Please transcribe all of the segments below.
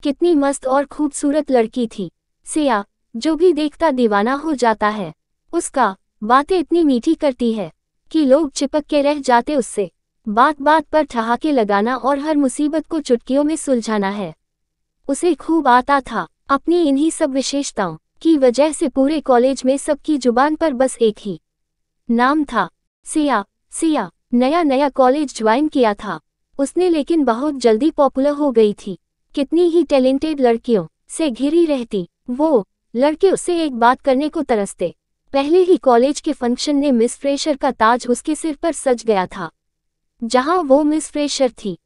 कितनी मस्त और खूबसूरत लड़की थी सिया, जो भी देखता दीवाना हो जाता है। उसका बातें इतनी मीठी करती है कि लोग चिपक के रह जाते उससे। बात बात पर ठहाके लगाना और हर मुसीबत को चुटकियों में सुलझाना है उसे खूब आता था। अपनी इन्हीं सब विशेषताओं की वजह से पूरे कॉलेज में सबकी जुबान पर बस एक ही नाम था, सिया। सिया नया नया कॉलेज ज्वाइन किया था उसने, लेकिन बहुत जल्दी पॉपुलर हो गई थी। कितनी ही टैलेंटेड लड़कियों से घिरी रहती वो, लड़के उससे एक बात करने को तरसते। पहले ही कॉलेज के फंक्शन में मिस फ्रेशर का ताज उसके सिर पर सज गया था। जहां वो मिस फ्रेशर थी,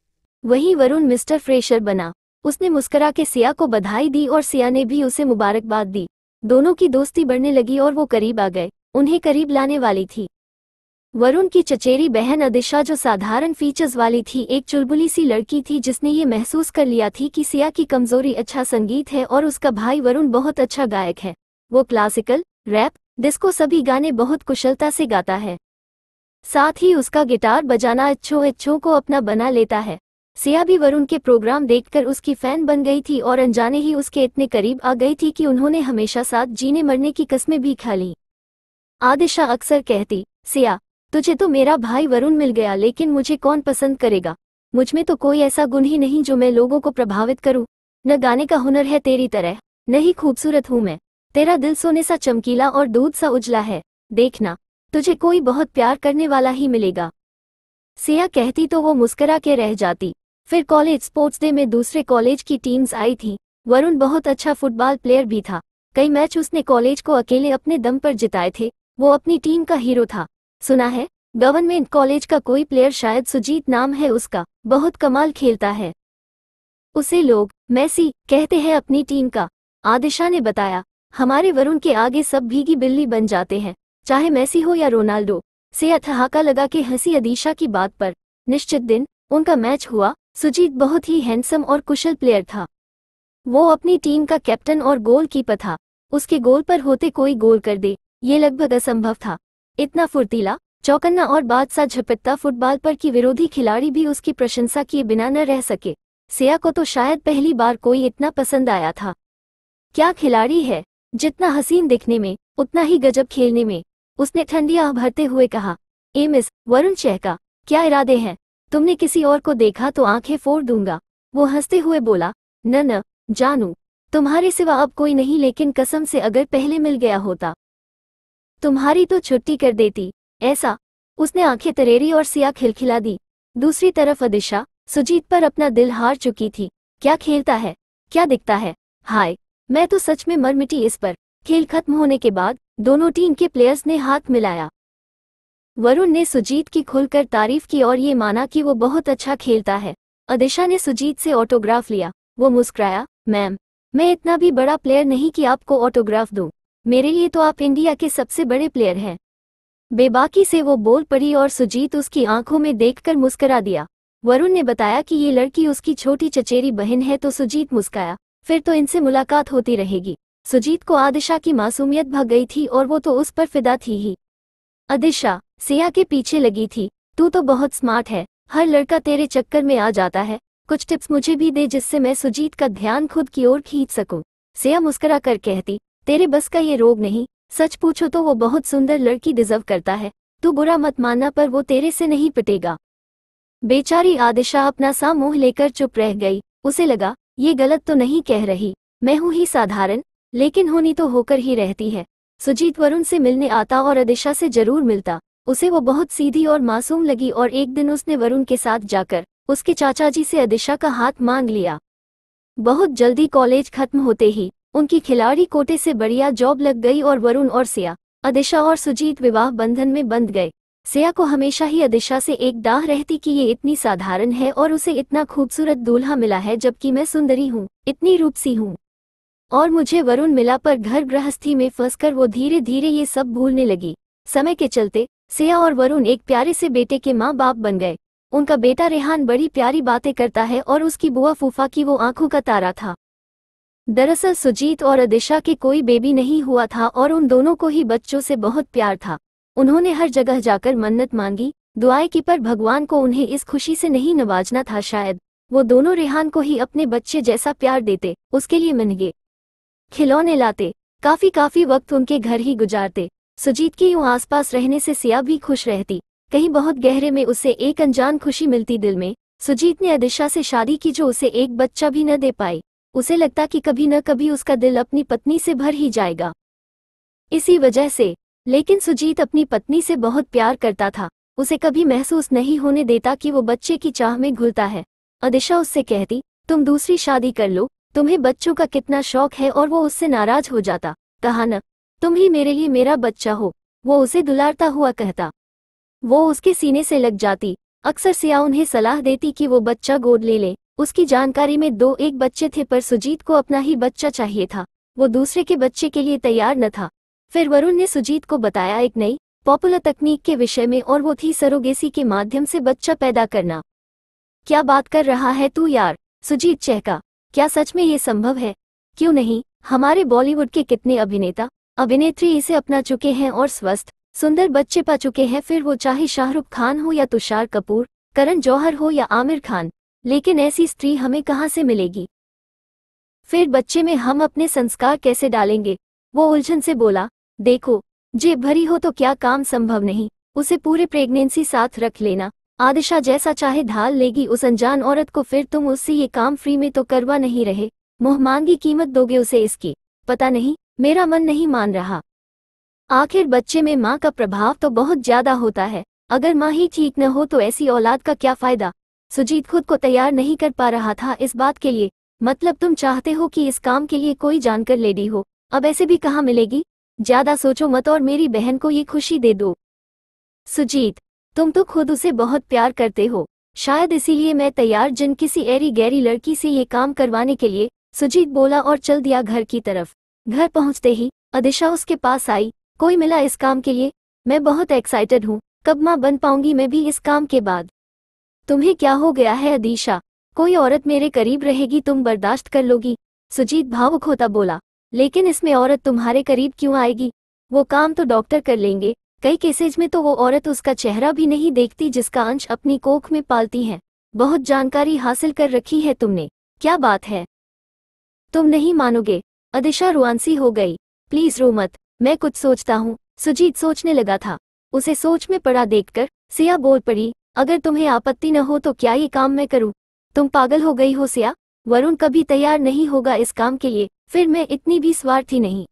वहीं वरुण मिस्टर फ्रेशर बना। उसने मुस्कुरा के सिया को बधाई दी और सिया ने भी उसे मुबारकबाद दी। दोनों की दोस्ती बढ़ने लगी और वो करीब आ गए, उन्हें करीब लाने वाली थी। वरुण की चचेरी बहन अदिशा, जो साधारण फीचर्स वाली थी, एक चुलबुली सी लड़की थी जिसने ये महसूस कर लिया थी कि सिया की कमजोरी अच्छा संगीत है और उसका भाई वरुण बहुत अच्छा गायक है। वो क्लासिकल, रैप, डिस्को सभी गाने बहुत कुशलता से गाता है। साथ ही उसका गिटार बजाना अच्छों को अपना बना लेता है। सिया भी वरुण के प्रोग्राम देखकर उसकी फैन बन गई थी और अनजाने ही उसके इतने करीब आ गई थी कि उन्होंने हमेशा साथ जीने मरने की कस्में भी खा ली। आदिशा अक्सर कहती, सिया तुझे तो मेरा भाई वरुण मिल गया, लेकिन मुझे कौन पसंद करेगा? मुझमें तो कोई ऐसा गुण ही नहीं जो मैं लोगों को प्रभावित करूं। न गाने का हुनर है तेरी तरह, न ही खूबसूरत हूं मैं। तेरा दिल सोने सा चमकीला और दूध सा उजला है। देखना, तुझे कोई बहुत प्यार करने वाला ही मिलेगा। सिया कहती तो वो मुस्कुरा के रह जाती। फिर कॉलेज स्पोर्ट्स डे में दूसरे कॉलेज की टीम्स आई थी। वरुण बहुत अच्छा फुटबॉल प्लेयर भी था। कई मैच उसने कॉलेज को अकेले अपने दम पर जिताए थे। वो अपनी टीम का हीरो था। सुना है गवर्नमेंट कॉलेज का कोई प्लेयर, शायद सुजीत नाम है उसका, बहुत कमाल खेलता है। उसे लोग मेसी कहते हैं अपनी टीम का। आदिशा ने बताया, हमारे वरुण के आगे सब भीगी बिल्ली बन जाते हैं, चाहे मेसी हो या रोनाल्डो। सिया ठहाका लगा के हंसी आदिशा की बात पर। निश्चित दिन उनका मैच हुआ। सुजीत बहुत ही हैंडसम और कुशल प्लेयर था। वो अपनी टीम का कैप्टन और गोलकीपर था। उसके गोल पर होते कोई गोल कर दे, ये लगभग असंभव था। इतना फुर्तीला, चौकन्ना और बादशाह झपट्टा फुटबॉल पर कि विरोधी खिलाड़ी भी उसकी प्रशंसा किए बिना न रह सके। सिया को तो शायद पहली बार कोई इतना पसंद आया था। क्या खिलाड़ी है, जितना हसीन दिखने में उतना ही गजब खेलने में। उसने ठंडी आह भरते हुए कहा। ए मिस, वरुण चहका, क्या इरादे हैं? तुमने किसी और को देखा तो आंखें फोड़ दूंगा। वो हंसते हुए बोला, न जानू, तुम्हारे सिवा अब कोई नहीं, लेकिन कसम से अगर पहले मिल गया होता तुम्हारी तो छुट्टी कर देती। ऐसा? उसने आंखें तरेरी और सिया खिलखिला दी। दूसरी तरफ अदिशा सुजीत पर अपना दिल हार चुकी थी। क्या खेलता है, क्या दिखता है, हाय मैं तो सच में मर मिटी इस पर। खेल खत्म होने के बाद दोनों टीम के प्लेयर्स ने हाथ मिलाया। वरुण ने सुजीत की खुलकर तारीफ की और ये माना कि वो बहुत अच्छा खेलता है। अदिशा ने सुजीत से ऑटोग्राफ लिया। वो मुस्कुराया, मैम, मैं इतना भी बड़ा प्लेयर नहीं कि आपको ऑटोग्राफ दूं। मेरे लिए तो आप इंडिया के सबसे बड़े प्लेयर हैं। बेबाकी से वो बोल पड़ी और सुजीत उसकी आंखों में देखकर मुस्कुरा दिया। वरुण ने बताया कि ये लड़की उसकी छोटी चचेरी बहन है तो सुजीत मुस्कुराया, फिर तो इनसे मुलाकात होती रहेगी। सुजीत को आदिशा की मासूमियत भग गई थी और वो तो उस पर फिदा थी ही। आदिशा सिया के पीछे लगी थी। तू तो बहुत स्मार्ट है, हर लड़का तेरे चक्कर में आ जाता है। कुछ टिप्स मुझे भी दे जिससे मैं सुजीत का ध्यान खुद की ओर खींच सकूं। सिया मुस्कुरा कर कहती, तेरे बस का ये रोग नहीं। सच पूछो तो वो बहुत सुंदर लड़की डिजर्व करता है। तू बुरा मत मानना, पर वो तेरे से नहीं पिटेगा। बेचारी आदिशा अपना सा मुंह लेकर चुप रह गई। उसे लगा, ये गलत तो नहीं कह रही, मैं हूं ही साधारण, लेकिन होनी तो होकर ही रहती है। सुजीत वरुण से मिलने आता और आदिशा से जरूर मिलता। उसे वो बहुत सीधी और मासूम लगी और एक दिन उसने वरुण के साथ जाकर उसके चाचा जी से आदिशा का हाथ मांग लिया। बहुत जल्दी कॉलेज खत्म होते ही उनकी खिलाड़ी कोटे से बढ़िया जॉब लग गई और वरुण और सिया, आदिशा और सुजीत विवाह बंधन में बंध गए। सिया को हमेशा ही आदिशा से एक डाह रहती कि ये इतनी साधारण है और उसे इतना खूबसूरत दूल्हा मिला है, जबकि मैं सुंदरी हूँ, इतनी रूपसी हूँ, और मुझे वरुण मिला। पर घर गृहस्थी में फंसकर वो धीरे धीरे ये सब भूलने लगी। समय के चलते सिया और वरुण एक प्यारे से बेटे के माँ बाप बन गए। उनका बेटा रेहान बड़ी प्यारी बातें करता है और उसकी बुआ फूफा की वो आंखों का तारा था। दरअसल सुजीत और आदिशा के कोई बेबी नहीं हुआ था और उन दोनों को ही बच्चों से बहुत प्यार था। उन्होंने हर जगह जाकर मन्नत मांगी, दुआएं की, पर भगवान को उन्हें इस खुशी से नहीं नवाजना था शायद। वो दोनों रेहान को ही अपने बच्चे जैसा प्यार देते, उसके लिए महंगे खिलौने लाते, काफी वक्त उनके घर ही गुजारते। सुजीत के यूं आसपास रहने से सिया भी खुश रहती। कहीं बहुत गहरे में उसे एक अनजान खुशी मिलती दिल में। सुजीत ने अदिशा से शादी की जो उसे एक बच्चा भी न दे पाई। उसे लगता कि कभी न कभी उसका दिल अपनी पत्नी से भर ही जाएगा। इसी वजह से, लेकिन सुजीत अपनी पत्नी से बहुत प्यार करता था। उसे कभी महसूस नहीं होने देता कि वो बच्चे की चाह में घुलता है। अदिशा उससे कहती, तुम दूसरी शादी कर लो, तुम्हें बच्चों का कितना शौक है, और वो उससे नाराज हो जाता। कहा न, तुम ही मेरे लिए मेरा बच्चा हो, वो उसे दुलारता हुआ कहता। वो उसके सीने से लग जाती। अक्सर सिया उन्हें सलाह देती कि वो बच्चा गोद ले ले। उसकी जानकारी में एक बच्चे थे, पर सुजीत को अपना ही बच्चा चाहिए था। वो दूसरे के बच्चे के लिए तैयार न था। फिर वरुण ने सुजीत को बताया एक नई पॉपुलर तकनीक के विषय में, और वो थी सरोगेसी के माध्यम से बच्चा पैदा करना। क्या बात कर रहा है तू यार? सुजीत चहका। क्या सच में ये संभव है? क्यों नहीं, हमारे बॉलीवुड के कितने अभिनेता अभिनेत्री इसे अपना चुके हैं और स्वस्थ सुंदर बच्चे पा चुके हैं। फिर वो चाहे शाहरुख खान हो या तुषार कपूर, करण जौहर हो या आमिर खान। लेकिन ऐसी स्त्री हमें कहाँ से मिलेगी? फिर बच्चे में हम अपने संस्कार कैसे डालेंगे? वो उलझन से बोला। देखो, जेब भरी हो तो क्या काम संभव नहीं, उसे पूरे प्रेगनेंसी साथ रख लेना। आदिशा जैसा चाहे ढाल लेगी उस अनजान औरत को। फिर तुम उससे ये काम फ्री में तो करवा नहीं रहे, मुंहमांगी कीमत दोगे उसे इसकी। पता नहीं, मेरा मन नहीं मान रहा। आखिर बच्चे में माँ का प्रभाव तो बहुत ज्यादा होता है। अगर माँ ही ठीक न हो तो ऐसी औलाद का क्या फायदा? सुजीत खुद को तैयार नहीं कर पा रहा था इस बात के लिए। मतलब तुम चाहते हो कि इस काम के लिए कोई जानकर लेडी हो? अब ऐसे भी कहाँ मिलेगी? ज्यादा सोचो मत और मेरी बहन को ये खुशी दे दो। सुजीत, तुम तो खुद उसे बहुत प्यार करते हो, शायद इसीलिए मैं तैयार जिन किसी ऐरी गैरी लड़की से ये काम करवाने के लिए। सुजीत बोला और चल दिया घर की तरफ। घर पहुंचते ही अदिशा उसके पास आई। कोई मिला इस काम के लिए? मैं बहुत एक्साइटेड हूँ, कब माँ बन पाऊंगी मैं भी इस काम के बाद। तुम्हें क्या हो गया है अदिशा? कोई औरत मेरे करीब रहेगी तुम बर्दाश्त कर लोगी? सुजीत भावुक होता बोला। लेकिन इसमें औरत तुम्हारे करीब क्यों आएगी? वो काम तो डॉक्टर कर लेंगे। कई केसेज में तो वो औरत उसका चेहरा भी नहीं देखती जिसका अंश अपनी कोख में पालती है। बहुत जानकारी हासिल कर रखी है तुमने। क्या बात है? तुम नहीं मानोगे। अदिशा रुआंसी हो गई। प्लीज रो मत, मैं कुछ सोचता हूँ। सुजीत सोचने लगा था। उसे सोच में पड़ा देखकर सिया बोल पड़ी, अगर तुम्हें आपत्ति न हो तो क्या ये काम मैं करूँ? तुम पागल हो गई हो सिया? वरुण कभी तैयार नहीं होगा इस काम के लिए। फिर मैं इतनी भी स्वार्थी नहीं।